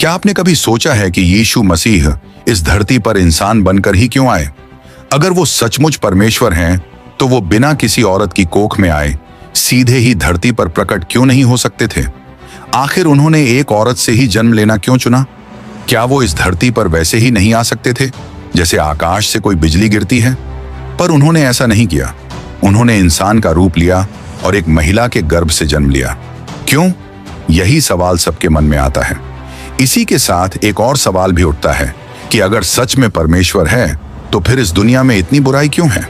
क्या आपने कभी सोचा है कि यीशु मसीह इस धरती पर इंसान बनकर ही क्यों आए? अगर वो सचमुच परमेश्वर हैं, तो वो बिना किसी औरत की कोख में आए सीधे ही धरती पर प्रकट क्यों नहीं हो सकते थे? आखिर उन्होंने एक औरत से ही जन्म लेना क्यों चुना? क्या वो इस धरती पर वैसे ही नहीं आ सकते थे जैसे आकाश से कोई बिजली गिरती है? पर उन्होंने ऐसा नहीं किया। उन्होंने इंसान का रूप लिया और एक महिला के गर्भ से जन्म लिया। क्यों? यही सवाल सबके मन में आता है। इसी के साथ एक और सवाल भी उठता है कि अगर सच में परमेश्वर है तो फिर इस दुनिया में इतनी बुराई क्यों है?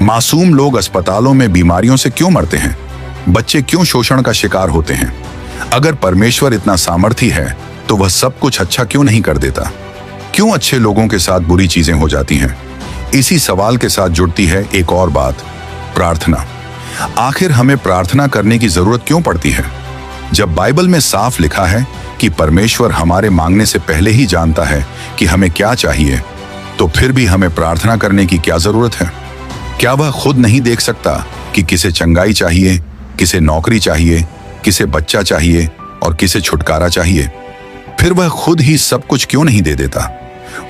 मासूम लोग अस्पतालों में बीमारियों से क्यों मरते हैं? बच्चे क्यों शोषण का शिकार होते हैं? अगर परमेश्वर इतना सामर्थी है तो वह सब कुछ अच्छा क्यों नहीं कर देता? क्यों अच्छे लोगों के साथ बुरी चीजें हो जाती हैं? इसी सवाल के साथ जुड़ती है एक और बात, प्रार्थना। आखिर हमें प्रार्थना करने की जरूरत क्यों पड़ती है? जब बाइबल में साफ लिखा है कि परमेश्वर हमारे मांगने से पहले ही जानता है कि हमें क्या चाहिए, तो फिर भी हमें प्रार्थना करने की क्या जरूरत है? क्या वह खुद नहीं देख सकता कि किसे चंगाई चाहिए, किसे नौकरी चाहिए, किसे बच्चा चाहिए और किसे छुटकारा चाहिए? फिर वह खुद ही सब कुछ क्यों नहीं दे देता?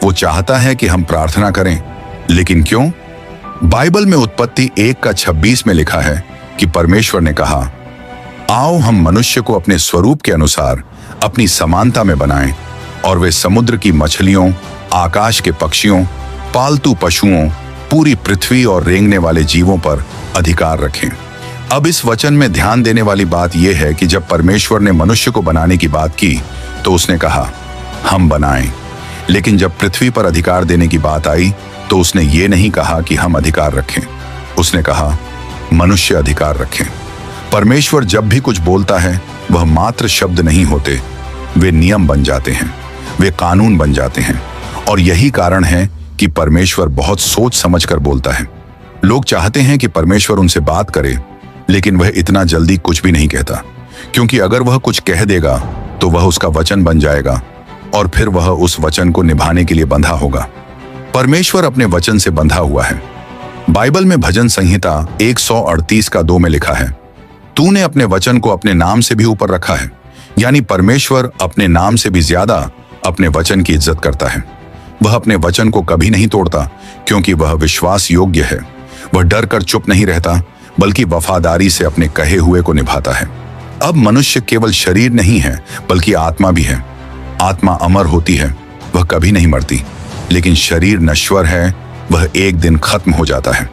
वो चाहता है कि हम प्रार्थना करें, लेकिन क्यों? बाइबल में उत्पत्ति 1:26 में लिखा है कि परमेश्वर ने कहा, आओ हम मनुष्य को अपने स्वरूप के अनुसार अपनी समानता में बनाएं और वे समुद्र की मछलियों, आकाश के पक्षियों, पालतू पशुओं, पूरी पृथ्वी और रेंगने वाले जीवों पर अधिकार रखें। अब इस वचन में ध्यान देने वाली बात यह है कि जब परमेश्वर ने मनुष्य को बनाने की बात की तो उसने कहा, हम बनाएं। लेकिन जब पृथ्वी पर अधिकार देने की बात आई तो उसने ये नहीं कहा कि हम अधिकार रखें। उसने कहा, मनुष्य अधिकार रखें। परमेश्वर जब भी कुछ बोलता है वह मात्र शब्द नहीं होते, वे नियम बन जाते हैं, वे कानून बन जाते हैं। और यही कारण है कि परमेश्वर बहुत सोच समझ कर बोलता है। लोग चाहते हैं कि परमेश्वर उनसे बात करे, लेकिन वह इतना जल्दी कुछ भी नहीं कहता, क्योंकि अगर वह कुछ कह देगा तो वह उसका वचन बन जाएगा और फिर वह उस वचन को निभाने के लिए बंधा होगा। परमेश्वर अपने वचन से बंधा हुआ है। बाइबल में भजन संहिता 138:2 में लिखा है, तूने अपने वचन को अपने नाम से भी ऊपर रखा है। यानी परमेश्वर अपने नाम से भी ज्यादा अपने वचन की इज्जत करता है। वह अपने वचन को कभी नहीं तोड़ता, क्योंकि वह विश्वास योग्य है। वह डर कर चुप नहीं रहता, बल्कि वफादारी से अपने कहे हुए को निभाता है। अब मनुष्य केवल शरीर नहीं है, बल्कि आत्मा भी है। आत्मा अमर होती है, वह कभी नहीं मरती। लेकिन शरीर नश्वर है, वह एक दिन खत्म हो जाता है।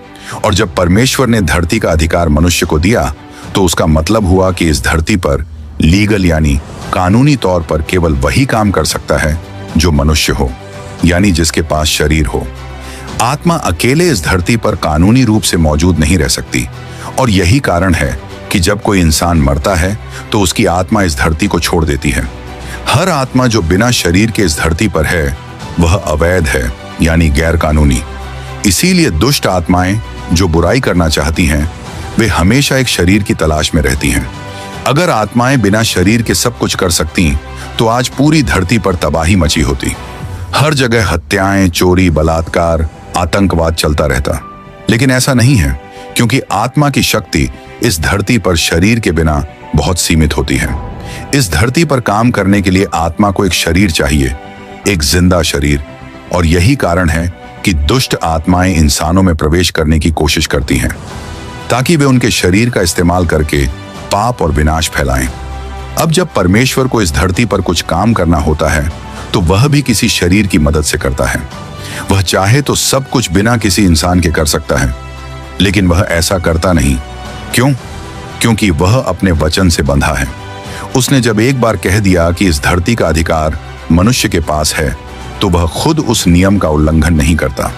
और जब परमेश्वर ने धरती का अधिकार मनुष्य को दिया तो उसका मतलब हुआ कि इस धरती पर लीगल यानी कानूनी तौर पर केवल वही काम कर सकता है जो मनुष्य हो, यानी जिसके पास शरीर हो। आत्मा अकेले इस धरती पर कानूनी रूप से मौजूद नहीं रह सकती। और यही कारण है कि जब कोई इंसान मरता है तो उसकी आत्मा इस धरती को छोड़ देती है। हर आत्मा जो बिना शरीर के इस धरती पर है वह अवैध है, यानी गैर कानूनी। इसीलिए दुष्ट आत्माएं जो बुराई करना चाहती हैं वे हमेशा एक शरीर की तलाश में रहती हैं। अगर आत्माएं बिना शरीर के सब कुछ कर सकती तो आज पूरी धरती पर तबाही मची होती। हर जगह हत्याएं, चोरी, बलात्कार, आतंकवाद चलता रहता। लेकिन ऐसा नहीं है, क्योंकि आत्मा की शक्ति इस धरती पर शरीर के बिना बहुत सीमित होती है। इस धरती पर काम करने के लिए आत्मा को एक शरीर चाहिए, एक जिंदा शरीर। और यही कारण है कि दुष्ट आत्माएं इंसानों में प्रवेश करने की कोशिश करती हैं, ताकि वे उनके शरीर का इस्तेमाल करके पाप और विनाश फैलाएं। अब जब परमेश्वर को इस धरती पर कुछ काम करना होता है तो वह भी किसी शरीर की मदद से करता है। वह चाहे तो सब कुछ बिना किसी इंसान के कर सकता है, लेकिन वह ऐसा करता नहीं। क्यों? क्योंकि वह अपने वचन से बंधा है। उसने जब एक बार कह दिया कि इस धरती का अधिकार मनुष्य के पास है तो वह खुद उस नियम का उल्लंघन नहीं करता।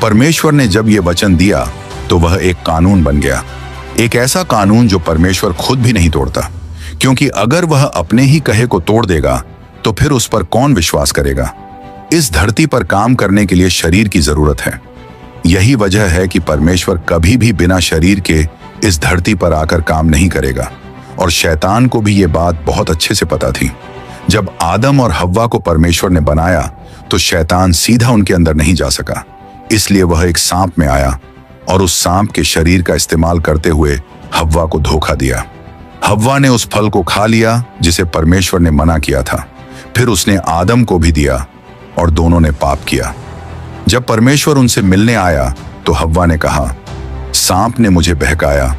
परमेश्वर ने जब यह वचन दिया तो वह एक कानून बन गया, एक ऐसा कानून जो परमेश्वर खुद भी नहीं तोड़ता। क्योंकि अगर वह अपने ही कहे को तोड़ देगा तो फिर उस पर कौन विश्वास करेगा? इस धरती पर काम करने के लिए शरीर की जरूरत है। यही वजह है कि परमेश्वर कभी भी बिना शरीर के इस धरती पर आकर काम नहीं करेगा। और शैतान को भी ये बात बहुत अच्छे से पता थी। जब आदम और हव्वा को परमेश्वर ने बनाया तो शैतान सीधा उनके अंदर नहीं जा सका, इसलिए वह एक सांप में आया और उस सांप के शरीर का इस्तेमाल करते हुए हव्वा को धोखा दिया। हव्वा ने उस फल को खा लिया जिसे परमेश्वर ने मना किया था। फिर उसने आदम को भी दिया और दोनों ने पाप किया। जब परमेश्वर उनसे मिलने आया तो हव्वा ने कहा, सांप ने मुझे बहकाया।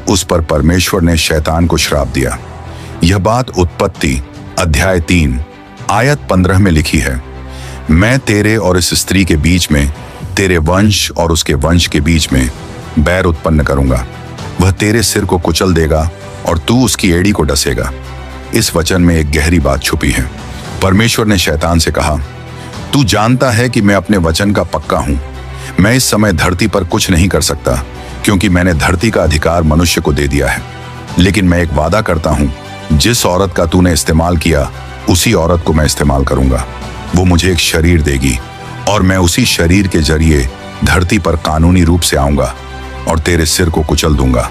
उस पर परमेश्वर ने शैतान को श्राप दिया। यह बात उत्पत्ति अध्याय 3 आयत 15 में लिखी है। मैं तेरे और इस स्त्री के बीच में, तेरे वंश और उसके वंश के बीच में बैर उत्पन्न करूंगा। वह तेरे सिर को कुचल देगा और तू उसकी एड़ी को डसेगा। इस वचन में एक गहरी बात छुपी है। परमेश्वर ने शैतान से कहा, तू जानता है कि मैं अपने वचन का पक्का हूं। मैं इस समय धरती पर कुछ नहीं कर सकता, क्योंकि मैंने धरती का अधिकार मनुष्य को दे दिया है। लेकिन मैं एक वादा करता हूं, जिस औरत का तूने इस्तेमाल किया उसी औरत को मैं इस्तेमाल करूंगा। वो मुझे एक शरीर देगी और मैं उसी शरीर के जरिए धरती पर कानूनी रूप से आऊंगा और तेरे सिर को कुचल दूंगा।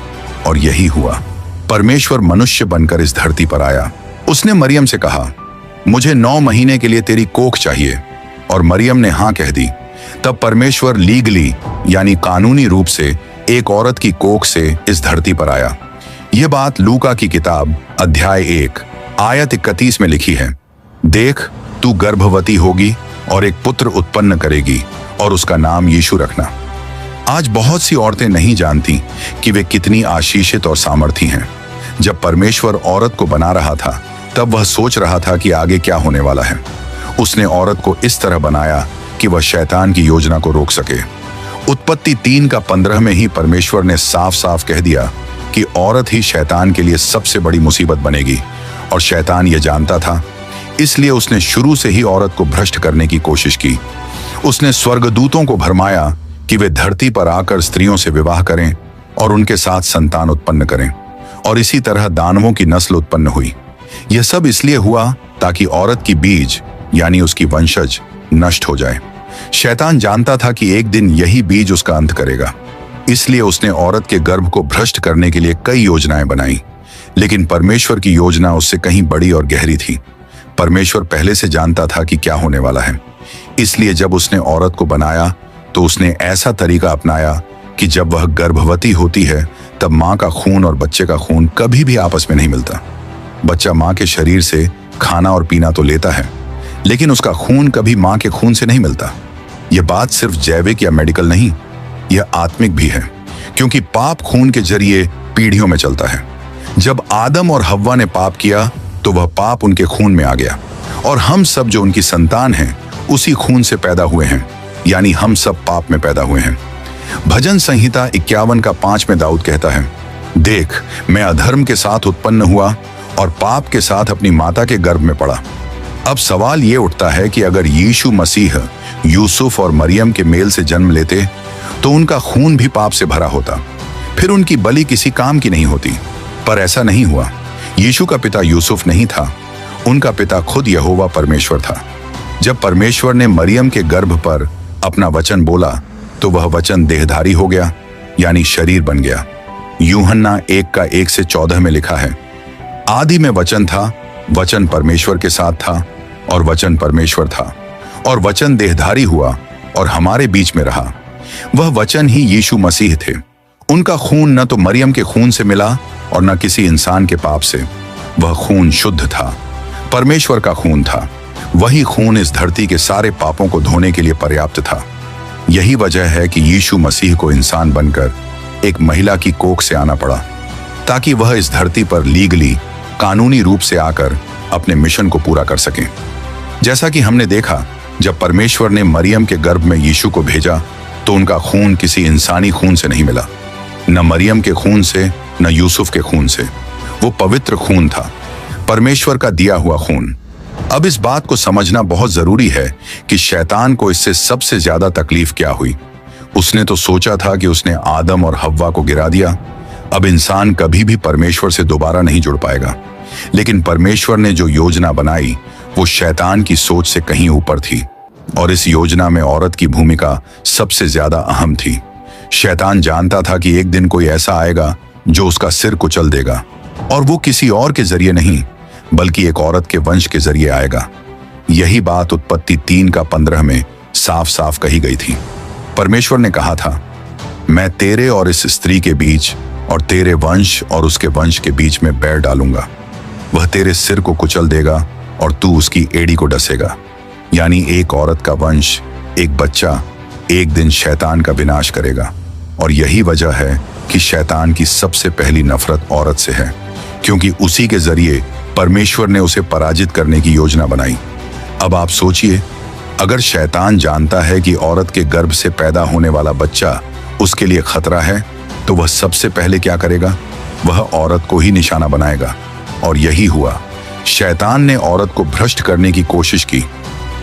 और यही हुआ। परमेश्वर मनुष्य बनकर इस धरती पर आया। उसने मरियम से कहा, मुझे 9 महीने के लिए तेरी कोख चाहिए, और मरियम ने हाँ कह दी। तब परमेश्वर लीगली यानी कानूनी रूप से एक औरत की कोख से इस धरती पर आया। यह बात लूका की किताब अध्याय 1 आयत 31 में लिखी है। देख, तू गर्भवती होगी और एक पुत्र उत्पन्न करेगी और उसका नाम यीशु रखना। आज बहुत सी औरतें नहीं जानती कि वे कितनी आशीषित और सामर्थी हैं। जब परमेश्वर औरत को बना रहा था तब वह सोच रहा था कि आगे क्या होने वाला है। उसने औरत को इस तरह बनाया कि वह शैतान की योजना को रोक सके। उत्पत्ति 3 का 15 में ही परमेश्वर ने साफ साफ कह दिया कि औरत ही शैतान के लिए सबसे बड़ी मुसीबत बनेगी, और शैतान यह जानता था। इसलिए उसने शुरू से ही औरत को भ्रष्ट करने की कोशिश की। उसने स्वर्गदूतों को भरमाया कि वे धरती पर आकर स्त्रियों से विवाह करें और उनके साथ संतान उत्पन्न करें, और इसी तरह दानवों की नस्ल उत्पन्न हुई। यह सब इसलिए हुआ ताकि औरत की बीज यानी उसकी वंशज नष्ट हो जाए। शैतान जानता था कि एक दिन यही बीज उसका अंत करेगा। इसलिए उसने औरत के गर्भ को भ्रष्ट करने के लिए कई योजनाएं बनाई। लेकिन परमेश्वर की योजना उससे कहीं बड़ी और गहरी थी। परमेश्वर पहले से जानता था कि क्या होने वाला है। इसलिए जब उसने औरत को बनाया तो उसने ऐसा तरीका अपनाया कि जब वह गर्भवती होती है तब मां का खून और बच्चे का खून कभी भी आपस में नहीं मिलता। बच्चा मां के शरीर से खाना और पीना तो लेता है, लेकिन उसका खून कभी मां के खून से नहीं मिलता। यह बात सिर्फ जैविक या मेडिकल नहीं, यह आत्मिक भी है, क्योंकि पाप खून के जरिए पीढ़ियों में चलता है। जब आदम और हव्वा ने पाप किया तो वह पाप उनके खून में आ गया, और हम सब जो उनकी संतान हैं उसी खून से पैदा हुए हैं, यानी हम सब पाप में पैदा हुए हैं। भजन संहिता 51 का 5 में दाऊद कहता है, देख, मैं अधर्म के साथ उत्पन्न हुआ और पाप के साथ अपनी माता के गर्भ में पड़ा। अब सवाल ये उठता है कि अगर यीशु मसीह यूसुफ और मरियम के मेल से जन्म लेते तो उनका खून भी पाप से भरा होता, फिर उनकी बलि किसी काम की नहीं होती। पर ऐसा नहीं हुआ। यीशु का पिता यूसुफ नहीं था, उनका पिता खुद यहोवा परमेश्वर था। जब परमेश्वर ने मरियम के गर्भ पर अपना वचन बोला तो वह वचन देहधारी हो गया, यानी शरीर बन गया। यूहन्ना 1 का 1 से 14 में लिखा है, आदि में वचन था, वचन परमेश्वर के साथ था और वचन परमेश्वर था, और वचन देहधारी हुआ और हमारे बीच में रहा। वह वचन ही यीशु मसीह थे। उनका खून न तो मरियम के खून से मिला और न किसी इंसान के पाप से। वह खून शुद्ध था, परमेश्वर का खून था। वही खून इस धरती के सारे पापों को धोने के लिए पर्याप्त था। यही वजह है कि यीशु मसीह को इंसान बनकर एक महिला की कोख से आना पड़ा, ताकि वह इस धरती पर लीगली कानूनी रूप से आकर अपने मिशन को पूरा कर सकें। जैसा कि हमने देखा, जब परमेश्वर ने मरियम के गर्भ में यीशु को भेजा तो उनका खून किसी इंसानी खून से नहीं मिला, न मरियम के खून से न यूसुफ के खून से। वो पवित्र खून था, परमेश्वर का दिया हुआ खून। अब इस बात को समझना बहुत जरूरी है कि शैतान को इससे सबसे ज्यादा तकलीफ क्या हुई। उसने तो सोचा था कि उसने आदम और हव्वा को गिरा दिया, अब इंसान कभी भी परमेश्वर से दोबारा नहीं जुड़ पाएगा। लेकिन परमेश्वर ने जो योजना बनाई वो शैतान की सोच से कहीं ऊपर थी, और इस योजना में औरत की भूमिका सबसे ज्यादा अहम थी। शैतान जानता था कि एक दिन कोई ऐसा आएगा जो उसका सिर कुचल देगा, और वो किसी और के जरिए नहीं बल्कि एक औरत के वंश के जरिए आएगा। यही बात उत्पत्ति 3 का 15 में साफ साफ कही गई थी। परमेश्वर ने कहा था, मैं तेरे और इस स्त्री के बीच और तेरे वंश और उसके वंश के बीच में बैर डालूंगा। वह तेरे सिर को कुचल देगा और तू उसकी एड़ी को डसेगा। यानी एक औरत का वंश, एक बच्चा एक दिन शैतान का विनाश करेगा। और यही वजह है कि शैतान की सबसे पहली नफरत औरत से है, क्योंकि उसी के जरिए परमेश्वर ने उसे पराजित करने की योजना बनाई। अब आप सोचिए, अगर शैतान जानता है कि औरत के गर्भ से पैदा होने वाला बच्चा उसके लिए खतरा है, तो वह सबसे पहले क्या करेगा? वह औरत को ही निशाना बनाएगा। और यही हुआ। शैतान ने औरत को भ्रष्ट करने की कोशिश की।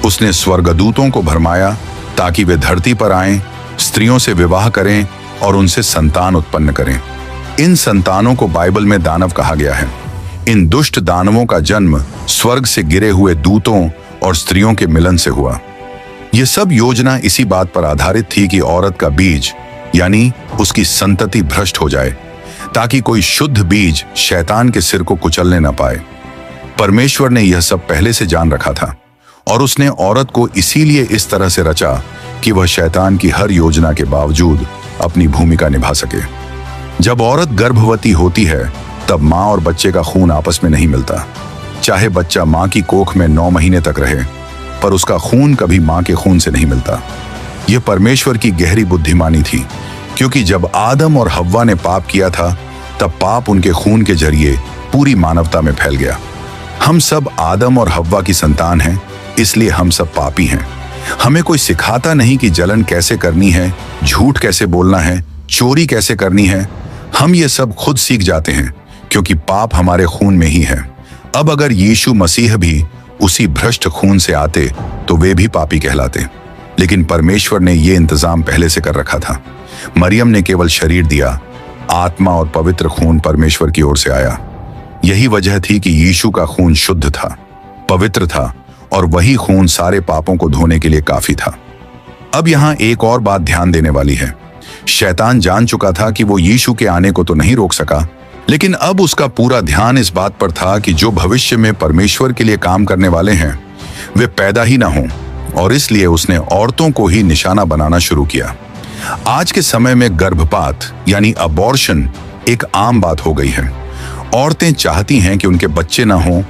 उसने स्वर्गदूतों को भरमाया ताकि वे धरती पर आएं, स्त्रियों से विवाह करें और उनसे संतान उत्पन्न करें। इन संतानों को बाइबल में दानव कहा गया है। इन दुष्ट दानवों का जन्म स्वर्ग से गिरे हुए दूतों और स्त्रियों के मिलन से हुआ। यह सब योजना इसी बात पर आधारित थी कि औरत का बीज यानी उसकी संतति भ्रष्ट हो जाए, ताकि कोई शुद्ध बीज शैतान के सिर को कुचलने न पाए। परमेश्वर ने यह सब पहले से जान रखा था और उसने औरत को इसीलिए इस तरह से रचा कि वह शैतान की हर योजना के बावजूद अपनी भूमिका निभा सके। जब औरत गर्भवती होती है, तब माँ और बच्चे का खून आपस में नहीं मिलता। चाहे बच्चा माँ की कोख में 9 महीने तक रहे, पर उसका खून कभी माँ के खून से नहीं मिलता। यह परमेश्वर की गहरी बुद्धिमानी थी, क्योंकि जब आदम और हव्वा ने पाप किया था, तब पाप उनके खून के जरिए पूरी मानवता में फैल गया। हम सब आदम और हव्वा की संतान हैं, इसलिए हम सब पापी हैं। हमें कोई सिखाता नहीं कि जलन कैसे करनी है, झूठ कैसे बोलना है, चोरी कैसे करनी है। हम ये सब खुद सीख जाते हैं, क्योंकि पाप हमारे खून में ही है। अब अगर यीशु मसीह भी उसी भ्रष्ट खून से आते, तो वे भी पापी कहलाते। लेकिन परमेश्वर ने ये इंतजाम पहले से कर रखा था। मरियम ने केवल शरीर दिया, आत्मा और पवित्र खून परमेश्वर की ओर से आया। यही वजह थी कि यीशु का खून शुद्ध था, पवित्र था, और वही खून सारे पापों को धोने के लिए काफी था। अब यहाँ एक और बात ध्यान देने वाली है। शैतान जान चुका था कि वो यीशु के आने को तो नहीं रोक सका, लेकिन अब उसका पूरा ध्यान इस बात पर था कि जो भविष्य में परमेश्वर के लिए काम करने वाले हैं, वे पैदा ही ना हों, और इसलिए उसने औरतों को ही निशाना बनाना शुरू किया। आज के समय में गर्भपात यानी अबॉर्शन एक आम बात हो गई है। औरतें चाहती हैं कि उनके बच्चे ना हों,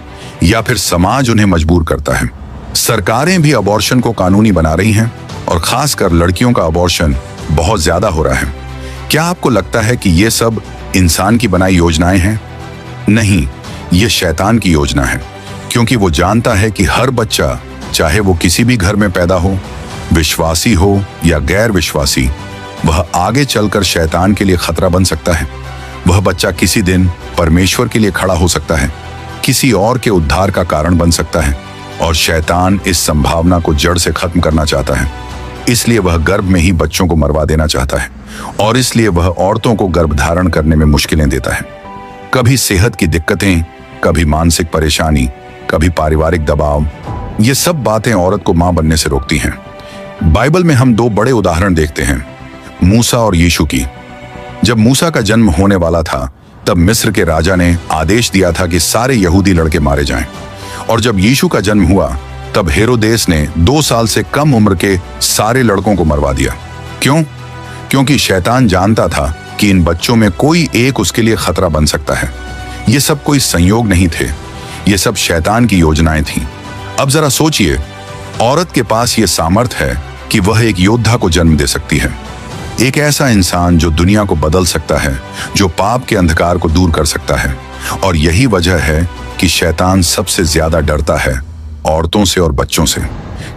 या फिर समाज उन्हें मजबूर करता है। सरकारें भी अबॉर्शन को कानूनी बना रही हैं, और खासकर लड़कियों का अबॉर्शन बहुत ज्यादा हो रहा है। क्या आपको लगता है कि ये सब इंसान की बनाई योजनाएं हैं? नहीं, ये शैतान की योजना है, क्योंकि वो जानता है कि हर बच्चा, चाहे वो किसी भी घर में पैदा हो, विश्वासी हो या गैर विश्वासी, वह आगे चलकर शैतान के लिए खतरा बन सकता है। वह बच्चा किसी दिन परमेश्वर के लिए खड़ा हो सकता है, किसी और के उद्धार का कारण बन सकता है, और शैतान इस संभावना को जड़ से खत्म करना चाहता है। इसलिए वह गर्भ में ही बच्चों को मरवा देना चाहता है, और इसलिए वह औरतों को गर्भधारण करने में मुश्किलें देता है। कभी सेहत की दिक्कतें, कभी मानसिक परेशानी, कभी पारिवारिक दबाव, ये सब बातें औरत को मां बनने से रोकती हैं। बाइबल में हम 2 बड़े उदाहरण देखते हैं, मूसा और यीशु की। जब मूसा का जन्म होने वाला था, तब मिस्र के राजा ने आदेश दिया था कि सारे यहूदी लड़के मारे जाएं। और जब यीशु का जन्म हुआ, तब हेरोदेस ने 2 साल से कम उम्र के सारे लड़कों को मरवा दिया। क्यों? क्योंकि शैतान जानता था कि इन बच्चों में कोई एक उसके लिए खतरा बन सकता है। ये सब कोई संयोग नहीं थे, ये सब शैतान की योजनाएं थीं। अब जरा सोचिए, औरत के पास ये सामर्थ्य है कि वह एक योद्धा को जन्म दे सकती है, एक ऐसा इंसान जो दुनिया को बदल सकता है, जो पाप के अंधकार को दूर कर सकता है। और यही वजह है कि शैतान सबसे ज्यादा डरता है औरतों से और बच्चों से,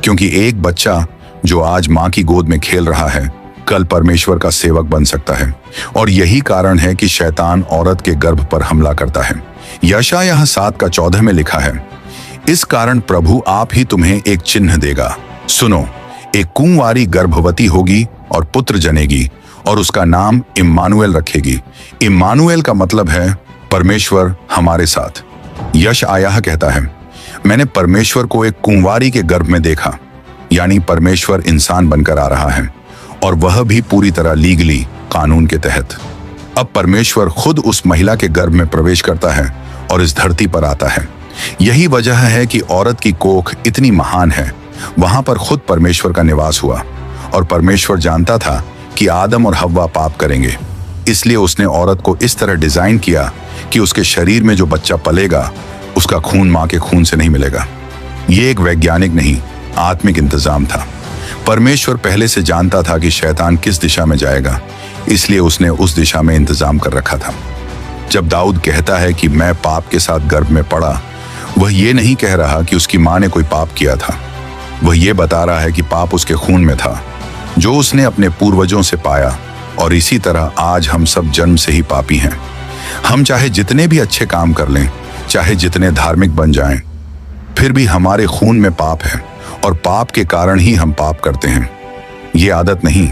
क्योंकि एक बच्चा जो आज माँ की गोद में खेल रहा है, कल परमेश्वर का सेवक बन सकता है। और यही कारण है कि शैतान औरत के गर्भ पर हमला करता है। यशायाह 7:14 में लिखा है, इस कारण प्रभु आप ही तुम्हें एक चिन्ह देगा। सुनो, एक कुंवारी गर्भवती होगी और पुत्र जनेगी, और उसका नाम इम्मानुएल रखेगी। इम्मानुएल का मतलब है परमेश्वर हमारे साथ। यशायाह कहता है, मैंने परमेश्वर को एक कुंवारी के गर्भ में देखा, यानी परमेश्वर इंसान बनकर आ रहा है, और वह भी पूरी तरह लीगली, कानून के तहत। अब परमेश्वर खुद उस महिला के गर्भ में प्रवेश करता है और इस धरती पर आता है। यही वजह है कि औरत की कोख इतनी महान है। वहां पर खुद परमेश्वर का निवास हुआ, और परमेश्वर जानता था कि आदम और हव्वा पाप करेंगे, इसलिए उसने औरत को इस तरह डिजाइन किया कि उसके शरीर में जो बच्चा पलेगा, उसका खून माँ के खून से नहीं मिलेगा। ये एक वैज्ञानिक नहीं, आत्मिक इंतजाम था। परमेश्वर पहले से जानता था कि शैतान किस दिशा में जाएगा, इसलिए उसने उस दिशा में इंतजाम कर रखा था। जब दाऊद कहता है कि मैं पाप के साथ गर्भ में पड़ा, वह ये नहीं कह रहा कि उसकी मां ने कोई पाप किया था। वह ये बता रहा है कि पाप उसके खून में था, जो उसने अपने पूर्वजों से पाया। और इसी तरह आज हम सब जन्म से ही पापी हैं। हम चाहे जितने भी अच्छे काम कर लें, चाहे जितने धार्मिक बन जाएं, फिर भी हमारे खून में पाप है और पाप के कारण ही हम पाप करते हैं। ये आदत नहीं,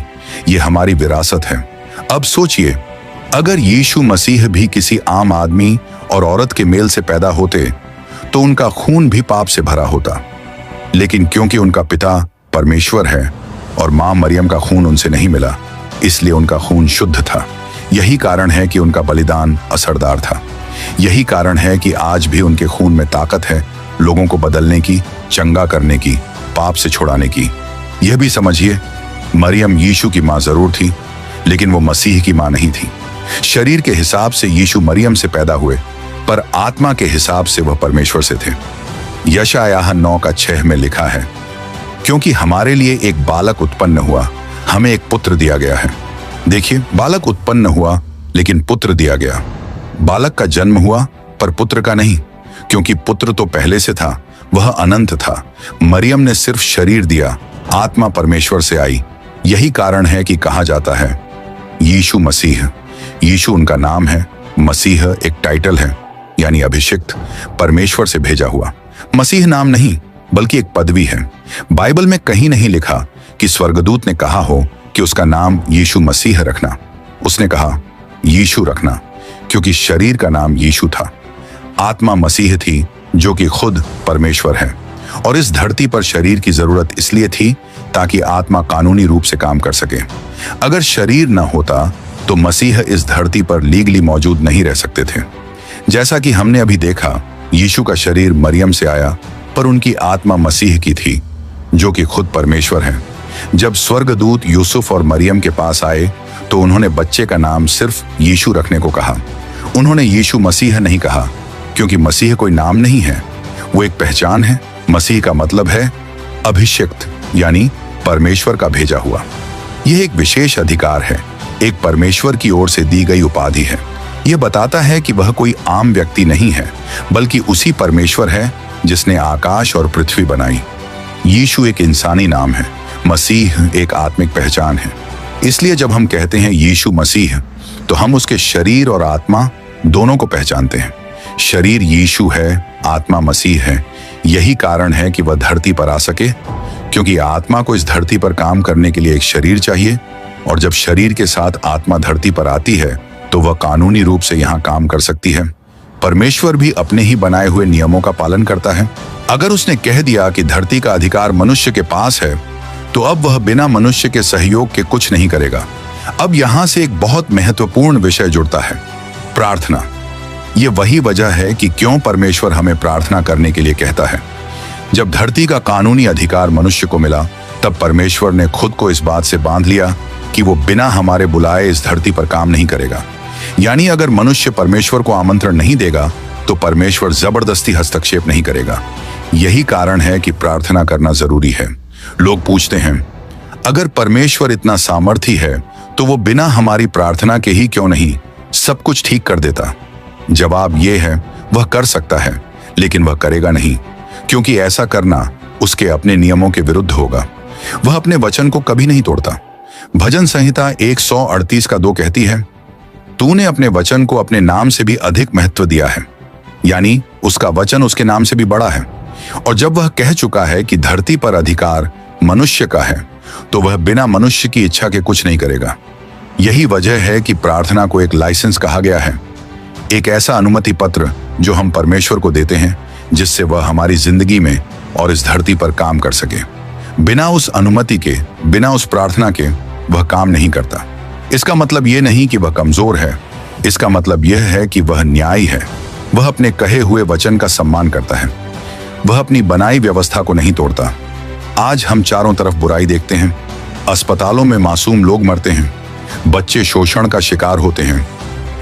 ये हमारी विरासत है। अब सोचिए, अगर यीशु मसीह भी किसी आम आदमी और औरत के मेल से पैदा होते तो उनका खून भी पाप से भरा होता। लेकिन क्योंकि उनका पिता परमेश्वर है और मां मरियम का खून उनसे नहीं मिला, इसलिए उनका खून शुद्ध था। यही कारण है कि उनका बलिदान असरदार था। यही कारण है कि आज भी उनके खून में ताकत है लोगों को बदलने की, चंगा करने की, पाप से छुड़ाने की। यह भी समझिए, मरियम यीशु की मां जरूर थी, लेकिन वो मसीह की मां नहीं थी। शरीर के हिसाब से यीशु मरियम से पैदा हुए, पर आत्मा के हिसाब से वह परमेश्वर से थे। यशायाह 9:6 में लिखा है, क्योंकि हमारे लिए एक बालक उत्पन्न हुआ, हमें एक पुत्र दिया गया है। देखिए, बालक उत्पन्न हुआ लेकिन पुत्र दिया गया। बालक का जन्म हुआ पर पुत्र का नहीं, क्योंकि पुत्र तो पहले से था, वह अनंत था। मरियम ने सिर्फ शरीर दिया, आत्मा परमेश्वर से आई। यही कारण है कि कहा जाता है यीशु मसीह। यीशु उनका नाम है, मसीह एक टाइटल है, यानी अभिषिक्त, परमेश्वर से भेजा हुआ। मसीह नाम नहीं, बल्कि एक पदवी है। बाइबल में कहीं नहीं लिखा कि स्वर्गदूत ने कहा हो कि उसका नाम यीशु मसीह रखना। उसने कहा यीशु रखना, क्योंकि शरीर का नाम यीशु था। आत्मा मसीह थी, जो कि खुद परमेश्वर है। और इस धरती पर शरीर की जरूरत इसलिए थी ताकि आत्मा कानूनी रूप से काम कर सके। अगर शरीर न होता तो मसीह इस धरती पर लीगली मौजूद नहीं रह सकते थे। जैसा कि हमने अभी देखा, यीशु का शरीर मरियम से आया, पर उनकी आत्मा मसीह की थी, जो कि खुद परमेश्वर है। जब स्वर्गदूत यूसुफ और मरियम के पास आए तो उन्होंने बच्चे का नाम सिर्फ यीशु रखने को कहा। उन्होंने यीशु मसीह नहीं कहा, क्योंकि मसीह कोई नाम नहीं है, वो एक पहचान है। मसीह का मतलब है अभिषिक्त, यानी परमेश्वर का भेजा हुआ। यह एक विशेष अधिकार है, एक परमेश्वर की ओर से दी गई उपाधि है। यह बताता है कि वह कोई आम व्यक्ति नहीं है, बल्कि उसी परमेश्वर है जिसने आकाश और पृथ्वी बनाई। यीशु एक इंसानी नाम है, मसीह एक आत्मिक पहचान है। इसलिए जब हम कहते हैं यीशु मसीह, तो हम उसके शरीर और आत्मा दोनों को पहचानते हैं। शरीर यीशु है, आत्मा मसीह है। यही कारण है कि वह धरती पर आ सके, क्योंकि आत्मा को इस धरती पर काम करने के लिए एक शरीर चाहिए, और जब शरीर के साथ आत्मा धरती पर आती है तो वह कानूनी रूप से यहाँ काम कर सकती है। परमेश्वर भी अपने ही बनाए हुए नियमों का पालन करता है। अगर उसने कह दिया कि धरती का अधिकार मनुष्य के पास है, तो अब वह बिना मनुष्य के सहयोग के कुछ नहीं करेगा। अब यहाँ से एक बहुत महत्वपूर्ण विषय जुड़ता है, प्रार्थना। ये वही वजह है कि क्यों परमेश्वर हमें प्रार्थना करने के लिए कहता है। जब धरती का कानूनी अधिकार मनुष्य को मिला, तब परमेश्वर ने खुद को इस बात से बांध लिया कि वो बिना हमारे बुलाए इस धरती पर काम नहीं करेगा। यानी अगर मनुष्य परमेश्वर को आमंत्रण नहीं देगा, तो परमेश्वर जबरदस्ती हस्तक्षेप नहीं करेगा। यही कारण है कि प्रार्थना करना जरूरी है। लोग पूछते हैं, अगर परमेश्वर इतना सामर्थी है, तो वो बिना हमारी प्रार्थना के ही क्यों नहीं सब कुछ ठीक कर देता? जवाब ये है, वह कर सकता है, लेकिन वह करेगा नहीं, क्योंकि ऐसा करना उसके अपने नियमों के विरुद्ध होगा। वह अपने वचन को कभी नहीं तोड़ता। भजन संहिता 138:2 कहती है, तूने अपने वचन को अपने नाम से भी अधिक महत्व दिया है, यानी उसका वचन उसके नाम से भी बड़ा है। और जब वह कह चुका है कि धरती पर अधिकार मनुष्य का है, तो वह बिना मनुष्य की इच्छा के कुछ नहीं करेगा। यही वजह है कि प्रार्थना को एक लाइसेंस कहा गया है, एक ऐसा अनुमति पत्र जो हम परमेश्वर को देते हैं, जिससे वह हमारी जिंदगी में और इस धरती पर काम कर सके। बिना उस अनुमति के, बिना उस प्रार्थना के वह काम नहीं करता। इसका मतलब यह नहीं कि वह कमजोर है, इसका मतलब यह है कि वह न्यायी है। वह अपने कहे हुए वचन का सम्मान करता है। वह अपनी बनाई व्यवस्था को नहीं तोड़ता। आज हम चारों तरफ बुराई देखते हैं। अस्पतालों में मासूम लोग मरते हैं, बच्चे शोषण का शिकार होते हैं,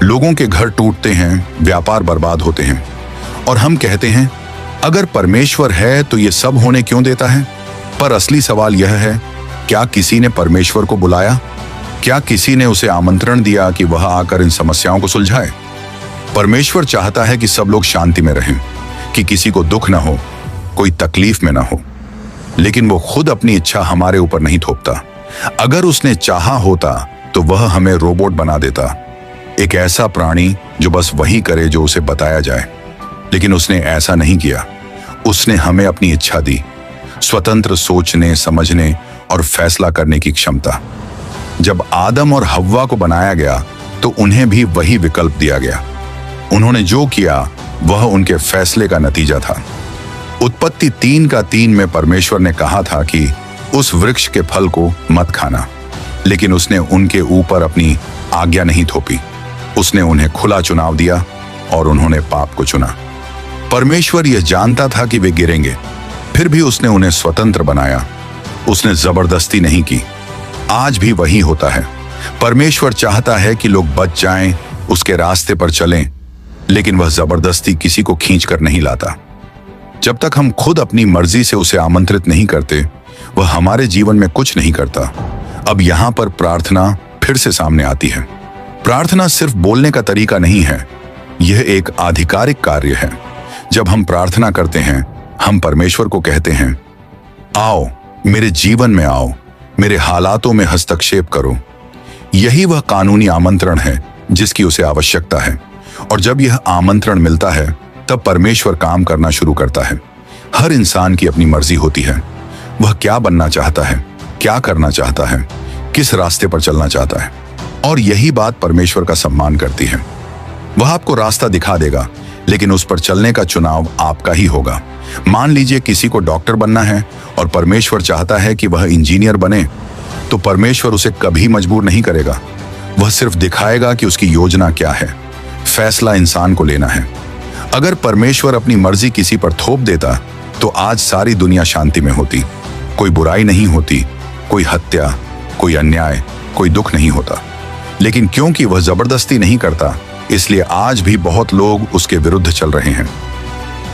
लोगों के घर टूटते हैं, व्यापार बर्बाद होते हैं, और हम कहते हैं अगर परमेश्वर है तो ये सब होने क्यों देता है? पर असली सवाल यह है, क्या किसी ने परमेश्वर को बुलाया? क्या किसी ने उसे आमंत्रण दिया कि वह आकर इन समस्याओं को सुलझाए? परमेश्वर चाहता है कि सब लोग शांति में रहें, कि किसी को दुख ना हो, कोई तकलीफ में ना हो। लेकिन वो खुद अपनी इच्छा हमारे ऊपर नहीं थोपता। अगर उसने चाहा होता तो वह हमें रोबोट बना देता, एक ऐसा प्राणी जो बस वही करे जो उसे बताया जाए। लेकिन उसने ऐसा नहीं किया। उसने हमें अपनी इच्छा दी, स्वतंत्र सोचने, समझने और फैसला करने की क्षमता। जब आदम और हव्वा को बनाया गया तो उन्हें भी वही विकल्प दिया गया। उन्होंने जो किया वह उनके फैसले का नतीजा था। उत्पत्ति 3:3 में परमेश्वर ने कहा था कि उस वृक्ष के फल को मत खाना, लेकिन उसने उनके ऊपर अपनी आज्ञा नहीं थोपी। उसने उन्हें खुला चुनाव दिया और उन्होंने पाप को चुना। परमेश्वर यह जानता था कि वे गिरेंगे, फिर भी उसने उन्हें स्वतंत्र बनाया। उसने जबरदस्ती नहीं की। आज भी वही होता है। परमेश्वर चाहता है कि लोग बच जाएं, उसके रास्ते पर चलें, लेकिन वह जबरदस्ती किसी को खींचकर नहीं लाता। जब तक हम खुद अपनी मर्जी से उसे आमंत्रित नहीं करते, वह हमारे जीवन में कुछ नहीं करता। अब यहां पर प्रार्थना फिर से सामने आती है। प्रार्थना सिर्फ बोलने का तरीका नहीं है, यह एक आधिकारिक कार्य है। जब हम प्रार्थना करते हैं, हम परमेश्वर को कहते हैं, आओ मेरे जीवन में आओ, मेरे हालातों में हस्तक्षेप करो। यही वह कानूनी आमंत्रण है जिसकी उसे आवश्यकता है। और जब यह आमंत्रण मिलता है, तब परमेश्वर काम करना शुरू करता है। हर इंसान की अपनी मर्जी होती है। वह क्या बनना चाहता है, क्या करना चाहता है, किस रास्ते पर चलना चाहता है। और यही बात परमेश्वर का सम्मान करती है। वह आपको रास्ता दिखा देगा, लेकिन उस पर चलने का चुनाव आपका ही होगा। मान लीजिए किसी को डॉक्टर बनना है और परमेश्वर चाहता है कि वह इंजीनियर बने, तो परमेश्वर उसे कभी मजबूर नहीं करेगा। वह सिर्फ दिखाएगा कि उसकी योजना क्या है। फैसला इंसान को लेना है। अगर परमेश्वर अपनी मर्जी किसी पर थोप देता तो आज सारी दुनिया शांति में होती। कोई बुराई नहीं होती, कोई हत्या, कोई अन्याय, कोई दुख नहीं होता। लेकिन क्योंकि वह जबरदस्ती नहीं करता, इसलिए आज भी बहुत लोग उसके विरुद्ध चल रहे हैं।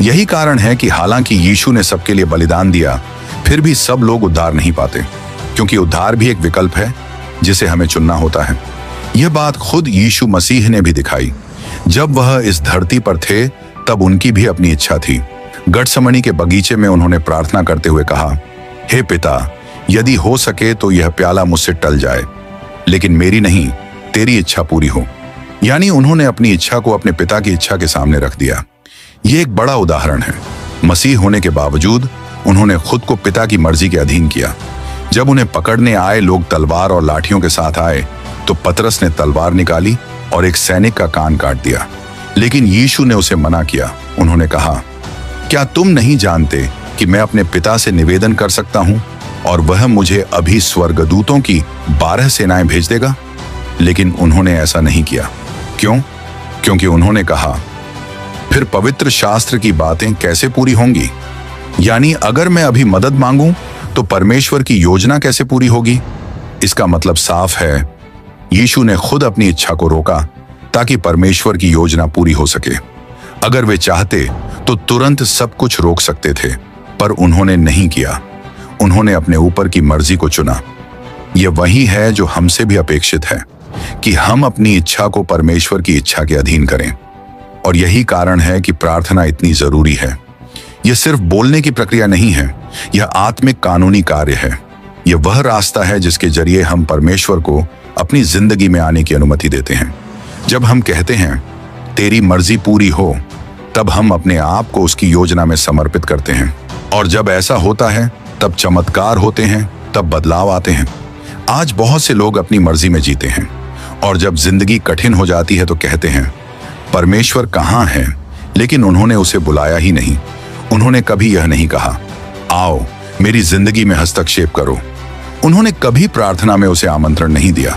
यही कारण है कि हालांकि यीशु ने सबके लिए बलिदान दिया, फिर भी सब लोग उद्धार नहीं पाते, क्योंकि उद्धार भी एक विकल्प है जिसे हमें चुनना होता है। यह बात खुद यीशु मसीह ने भी दिखाई। जब वह इस धरती पर थे, तब उनकी भी अपनी इच्छा थी। गठसमनी के बगीचे में उन्होंने प्रार्थना करते हुए कहा, हे पिता, यदि हो सके तो यह प्याला मुझसे टल जाए, लेकिन मेरी नहीं, तेरी इच्छा पूरी हो। यानी उन्होंने अपनी इच्छा को अपने पिता की इच्छा के सामने रख दिया। यह एक बड़ा उदाहरण है। मसीह होने के बावजूद उन्होंने खुद को पिता की मर्जी के अधीन किया। जब उन्हें पकड़ने आए लोग तलवार और लाठियों के साथ आए, तो पतरस ने तलवार निकाली और एक सैनिक का कान काट दिया। लेकिन यीशु ने उसे मना किया। उन्होंने कहा, क्या तुम नहीं जानते कि मैं अपने पिता से निवेदन कर सकता हूं और वह मुझे अभी स्वर्गदूतों की 12 सेनाएं भेज देगा? लेकिन उन्होंने ऐसा नहीं किया। क्यों? क्योंकि उन्होंने कहा, फिर पवित्र शास्त्र की बातें कैसे पूरी होंगी? यानी अगर मैं अभी मदद मांगूं तो परमेश्वर की योजना कैसे पूरी होगी? इसका मतलब साफ है, यीशु ने खुद अपनी इच्छा को रोका ताकि परमेश्वर की योजना पूरी हो सके। अगर वे चाहते तो तुरंत सब कुछ रोक सकते थे, पर उन्होंने नहीं किया। उन्होंने अपने ऊपर की मर्जी को चुना। यह वही है जो हमसे भी अपेक्षित है, कि हम अपनी इच्छा को परमेश्वर की इच्छा के अधीन करें। और यही कारण है कि प्रार्थना इतनी जरूरी है। यह सिर्फ बोलने की प्रक्रिया नहीं है, यह आत्मिक कानूनी कार्य है। यह वह रास्ता है जिसके जरिए हम परमेश्वर को अपनी जिंदगी में आने की अनुमति देते हैं। जब हम कहते हैं, तेरी मर्जी पूरी हो, तब हम अपने आप को उसकी योजना में समर्पित करते हैं। और जब ऐसा होता है, तब चमत्कार होते हैं, तब बदलाव आते हैं। आज बहुत से लोग अपनी मर्जी में जीते हैं, और जब जिंदगी कठिन हो जाती है तो कहते हैं, परमेश्वर कहाँ है? लेकिन उन्होंने उसे बुलाया ही नहीं। उन्होंने कभी यह नहीं कहा, आओ मेरी जिंदगी में हस्तक्षेप करो। उन्होंने कभी प्रार्थना में उसे आमंत्रण नहीं दिया।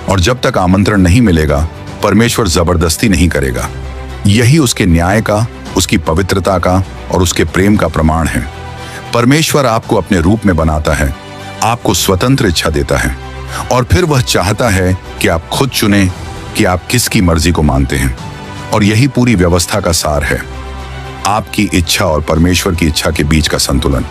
और जब तक आमंत्रण नहीं मिलेगा, परमेश्वर जबरदस्ती नहीं करेगा। यही उसके न्याय का, उसकी पवित्रता का और उसके प्रेम का प्रमाण है। परमेश्वर आपको अपने रूप में बनाता है, आपको स्वतंत्र इच्छा देता है, और फिर वह चाहता है कि आप खुद चुनें कि आप किसकी मर्जी को मानते हैं। और यही पूरी व्यवस्था का सार है। आपकी इच्छा और परमेश्वर की इच्छा के बीच का संतुलन।